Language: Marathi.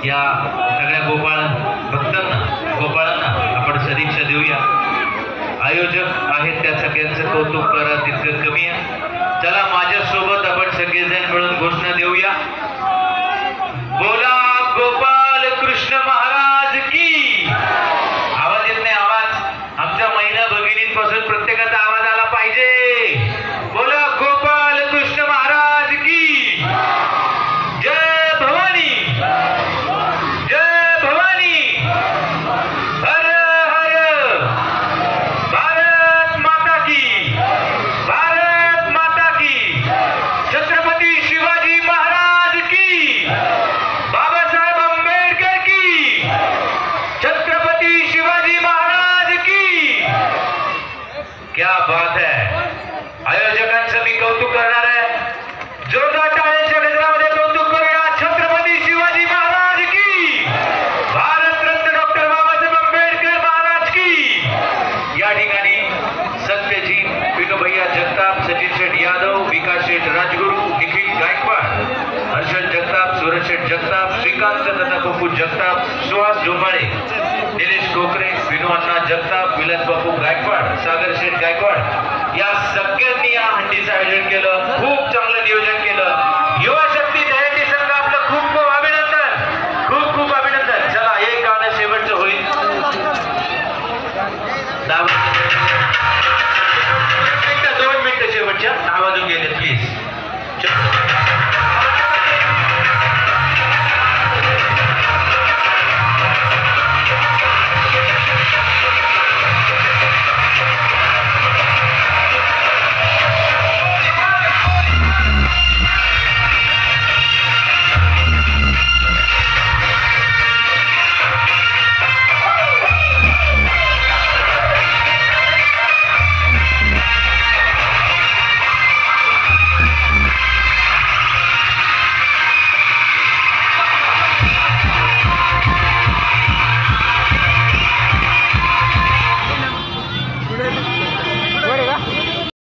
या सगळ्या गोपाळ भक्तांना गोपाळांना आपण सदिच्छा देऊया। आयोजक आहेत त्या सगळ्यांचं कौतुक करा तितकं कमी आहे। चला माझ्यासोबत आपण सगळेजण मिळून घोषणा देऊया, बोला गोपाल कृष्ण महाराज की। आवाज येत नाही, आवाज आमच्या महिला भगिनींपासून प्रत्येकाचा आवाज आला पाहिजे। बोला गोपाल कृष्ण महाराज की जय भवानी, जय भवानी, हर हर भारत माता की, भारत माता की, छत्रपती शिवाजी महाराज की, बाबासाहेब आंबेडकर की, छत्रपती शिवाजी महाराज की। क्या बात है। आयोजकांचं मी कौतुक करणार आहे, जोरदार टाळ्यांच्या गजरामध्ये कौतुक करूया। छत्रपती शिवाजी महाराज की, भारतरत्न डॉक्टर बाबासाहेब आंबेडकर महाराज की। या ठिकाणी सत्यजी विनू भैया जगताप, सचिन शेठ यादव, विकास शेठ राजगुरू, निखिल गायकवाड, हर्षद जगताप, सूरज शेठ जगताप, श्रीकांत तथा पप्पू जगताप, सुहास डोंबाळे, निलेश कोकरे, विनू अण्णा जगताप, विलास बापू गायकवाड, सागर शेठ गायकवाड या सगळ्यांनी या हंडीचं आयोजन केलं। खूप चांगलं नियोजन केलं। युवा